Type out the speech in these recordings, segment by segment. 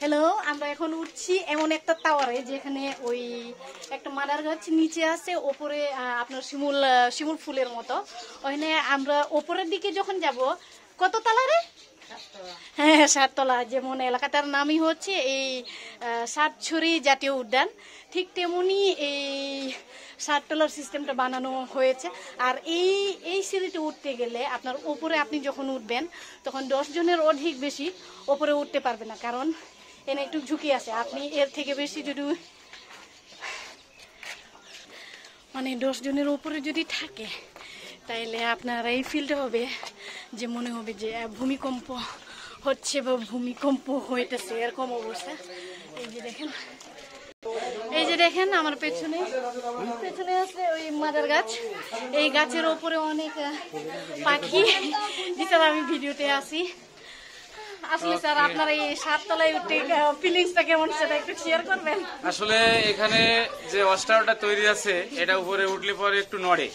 Hello, আমরা এখন উঠছি এমন একটা টাওয়ারে যেখানে ওই একটা মাদার গাছ নিচে আছে, ওপরে আপনার শিমুল ফুলের মতো। ওখানে আমরা ওপরের দিকে যখন যাব, কত তলা রে? হ্যাঁ, 7 তলা। যেমন এলাকাটার নামই হচ্ছে এই সাতছড়ি জাতীয় উদ্যান, ঠিক তেমনি এই 7 তলার সিস্টেমটা বানানো হয়েছে। আর এই সিঁড়িতে উঠতে গেলে আপনার ওপরে আপনি যখন উঠবেন তখন 10 জনের অধিক বেশি ওপরে উঠতে পারবে না, কারণ এনে একটু ঝুঁকি আছে। আপনি এর থেকে বেশি যদি 10 জনের উপরে যদি থাকে, তাইলে আপনার এই ফিলটা হবে যে মনে হবে যে ভূমিকম্প হচ্ছে বা ভূমিকম্প হইতেছে, এরকম অবস্থা। এই যে দেখেন আমার পেছনে আছে ওই মাদার গাছ। এই গাছের ওপরে অনেক পাখি, যেটা আমি ভিডিওতে আসি। আসলে স্যার, আপনার এই 7 তলায় উঠে ফিলিংসটা কেমন সেটা একটু শেয়ার করবেন? আসলে এখানে যে ওয়াচটাওয়ারটা তৈরি আছে, এটা উপরে উঠলে পরে একটু নড়ে,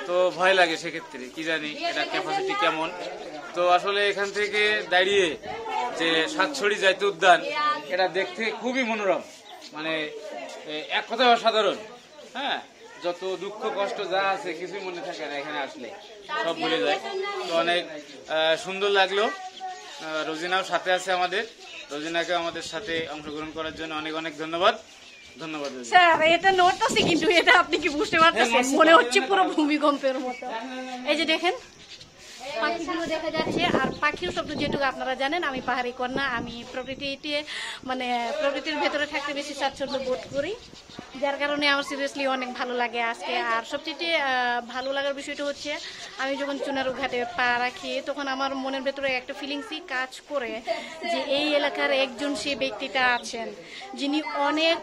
তো ভয় লাগে। সেক্ষেত্রে কি জানি এটা ক্যাপাসিটি কেমন। তো আসলে এখান থেকে দাঁড়িয়ে যে সাতছড়ি জাতীয় উদ্যান, এটা দেখতে খুবই মনোরম, মানে এক কথায় অসাধারণ। হ্যাঁ, যত দুঃখ কষ্ট যা আছে কিছুই মনে থাকে না, এখানে আসলে সব ভুলে যায়। তো অনেক সুন্দর লাগলো। রোজিনাও সাথে আছে আমাদের। রোজিনাকে আমাদের সাথে অংশগ্রহণ করার জন্য অনেক অনেক ধন্যবাদ। স্যার, এটা নড়তেছে, কিন্তু এটা আপনি কি বুঝতে পারতেছেন? মনে হচ্ছে পুরো ভূমিকম্পের মতো। এই যে দেখেন পাখিগুলো দেখা যাচ্ছে। আর পাখির শব্দ যেটুকু আপনারা জানেন, আমি পাহাড়ি কন্যা, আমি প্রকৃতির ভেতরে থাকতে বেশি স্বাচ্ছন্দ্য বোধ করি, যার কারণে আমার সিরিয়াসলি অনেক ভালো লাগে আজকে। আর সবচেয়ে ভালো লাগার বিষয়টা হচ্ছে, আমি যখন চুনারু ঘাটে পা রাখি তখন আমার মনের ভেতরে একটা ফিলিংসই কাজ করে যে এই এলাকার একজন সে ব্যক্তিটা আছেন যিনি অনেক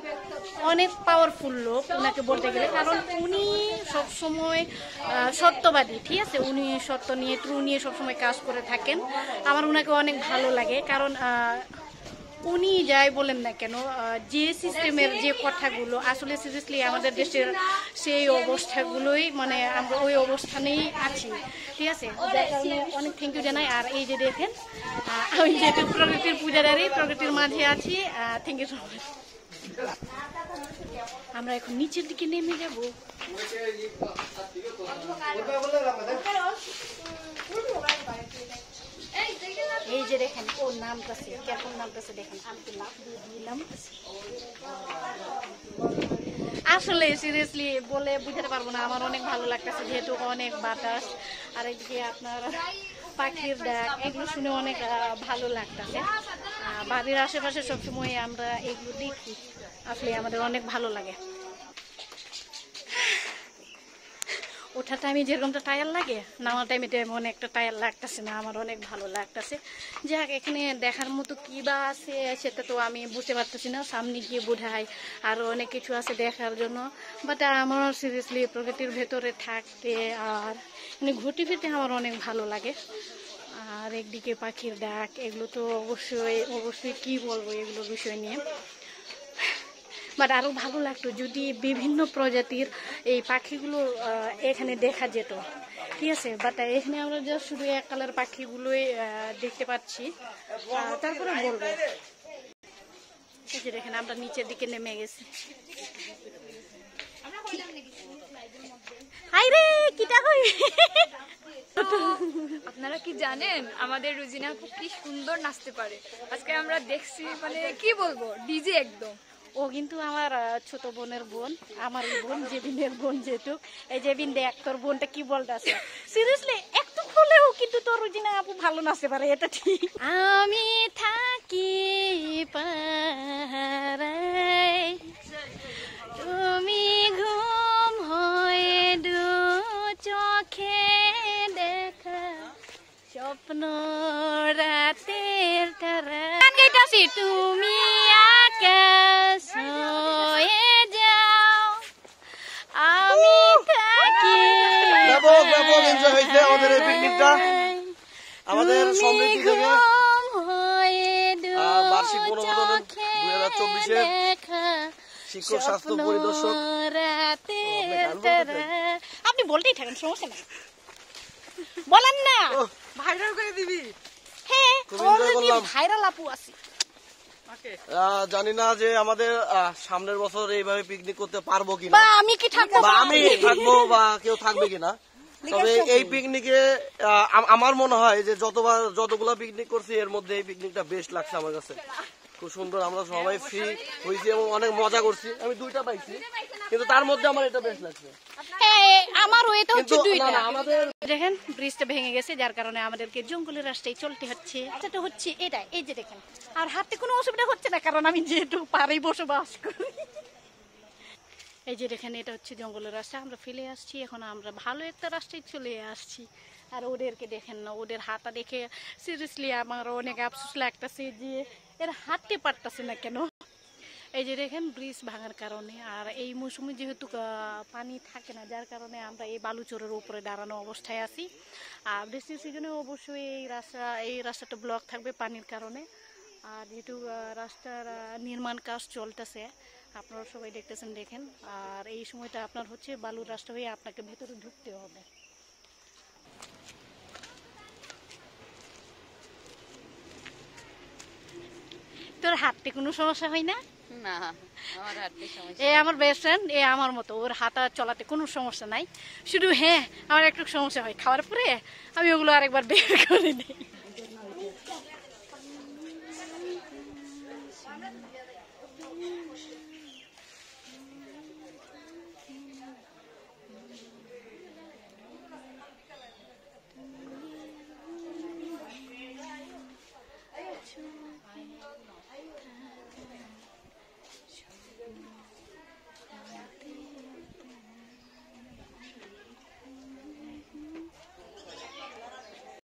অনেক পাওয়ারফুল লোক, ওনাকে বলতে গেলে। কারণ উনি সবসময় সত্যবাদী, ঠিক আছে? উনি সত্য নিয়ে, ট্রু নিয়ে সবসময় কাজ করে থাকেন। আমার ওনাকে অনেক ভালো লাগে, কারণ উনি যাই বলেন না কেন, যে সিস্টেমের যে কথাগুলো, আসলে সিরিয়াসলি আমাদের দেশের সেই অবস্থাগুলোই, আমরা ওই অবস্থানেই আছি, ঠিক আছে? যার কারণে অনেক থ্যাংক ইউ জানাই। আর এই যে দেখেন, আমি যেহেতু প্রকৃতির পূজারি, প্রকৃতির মাঝে আছি, থ্যাংক ইউ সো মাচ। আমরা এখন নিচের দিকে নেমে যাব। এই যে দেখেন ওর নামটাছে, কেমন নামটাছে দেখেন। আমি তো লাভ দিয়ে দিলাম। আসলে সিরিয়াসলি বলে বুঝাতে পারবো না, আমার অনেক ভালো লাগতেছে, যেহেতু অনেক বাতাস আর এদিকে আপনার পাখির ডাক, এগুলো শুনে অনেক ভালো লাগতেছে। বাড়ির আশেপাশে সবসময় আমরা এগুলো দেখি, আসলে আমাদের অনেক ভালো লাগে। ওঠার টাইমে যেরকমটা টায়ার লাগে, নামার টাইমে তেমন একটা টায়ার লাগতেছে না, আমার অনেক ভালো লাগতেছে। যাক, এখানে দেখার মতো কী বা আছে সেটা তো আমি বুঝতে পারতেছি না, সামনে গিয়ে বোঝায় আরও অনেক কিছু আছে দেখার জন্য। বাট আমার সিরিয়াসলি প্রকৃতির ভেতরে থাকতে আর ঘুরতে ফিরতে আমার অনেক ভালো লাগে। আর একদিকে পাখির ডাক, এগুলো তো অবশ্যই কী বলবো এগুলোর বিষয় নিয়ে। বাট আরও ভালো লাগতো যদি বিভিন্ন প্রজাতির এই পাখিগুলো এখানে দেখা যেত, ঠিক আছে? বাট এখানে আমরা জাস্ট শুধু এক কালার পাখিগুলোই দেখতে পাচ্ছি। তারপরে বলবো, এই যে দেখেন আমরা নিচের দিকে নেমে গেছি। হাই রে, কিটা হই! আপনারা কি জানেন আমাদের রুজিনা আপু কি সুন্দর নাচতে পারে? আজকে আমরা দেখছি, কি বলবো, ডিজে একদম। ও কিন্তু আমার ছোট বোনের বোন, আমার বোন, জেবিনের বোন। যেহেতু এই জেবিন দেখ, তোর বোনটা কি বলতেছে, সিরিয়াসলি একটু হলেও কিন্তু তোর রুজিনা আপু ভালো নাচতে পারে, এটা ঠিক। আমি থাকি পাহারায়, তুমি ঘুম হয়ে দু চোখে দেখা স্বপ্ন রাতের তারা। গাইতাছি, তুমি আকাশ হয়ে যাও, আমি থাকি। ব্যাপক এনজয় হয়েছে আমাদের এই পিকনিকটা। আমাদের সমৃদ্ধি থেকে বার্ষিক বনভোজনের 2024-এর শিক্ষক স্বাস্থ্য পরিদর্শক। আপনি বলতেই থাকেন, সমস্যা নেই, বলেন না। ভাইরাল করে দিবি। হ্যাঁ, ভাইরাল আপু আছি। জানি না যে আমাদের সামনের বছর এইভাবে পিকনিক করতে পারবো কিনা, বা আমি কি থাকবো, বা আমি থাকবো বা কেউ থাকবে কিনা। তবে এই পিকনিকে আমার মনে হয় যে যতগুলা পিকনিক করছি এর মধ্যে এই পিকনিকটা বেস্ট লাগছে আমার কাছে। খুব সুন্দর, আমরা সবাই ফ্রি হয়েছি এবং অনেক মজা করছি। আমি 2টা পাইছি, কিন্তু তার মধ্যে আমার এটা বেস্ট লাগছে। আমারও এটা হচ্ছে কিন্তু 2টা। না, আমাদের দেখেন ব্রিজটা ভেঙে গেছে, যার কারণে আমাদেরকে জঙ্গলের রাস্তায় চলতে হচ্ছে। সেটা হচ্ছে এটা, এই যে দেখেন, আর হাতে কোনো অসুবিধা হচ্ছে না, কারণ আমি যেহেতু পাড়েই বসবাস করি। এই যে দেখেন, এটা হচ্ছে জঙ্গলের রাস্তা, আমরা ফেলে আসছি, এখন আমরা ভালো একটা রাস্তায় চলে আসছি। আর ওদেরকে দেখেন না, ওদের হাতটা দেখে সিরিয়াসলি আমার অনেক আফসোস লাগতেছে যে এরা হাঁটতে পারতেছে না কেন। এই যে দেখেন ব্রিজ ভাঙার কারণে, আর এই মৌসুমে যেহেতু পানি থাকে না, যার কারণে আমরা এই বালুচরের উপরে দাঁড়ানো অবস্থায় আছি। আর বৃষ্টির সিজনে অবশ্যই এই রাস্তাটা ব্লক থাকবে পানির কারণে। আর যেহেতু রাস্তার নির্মাণ কাজ চলতেছে, আপনারা সবাই দেখতেছেন, দেখেন। আর এই সময়টা আপনার হচ্ছে বালুর রাস্তা হয়ে আপনাকে ভেতরে ঢুকতে হবে। তোর হাঁটতে কোনো সমস্যা হয় না? না, আমার হাঁটতে সমস্যা। এ আমার বেস্ট ফ্রেন্ড, এ আমার মতো, ওর হাঁটা চলাতে কোনো সমস্যা নাই। শুধু হ্যাঁ, আমার একটু সমস্যা হয়, খাওয়ার পরে আমি ওগুলো আরেকবার বের করে দিই।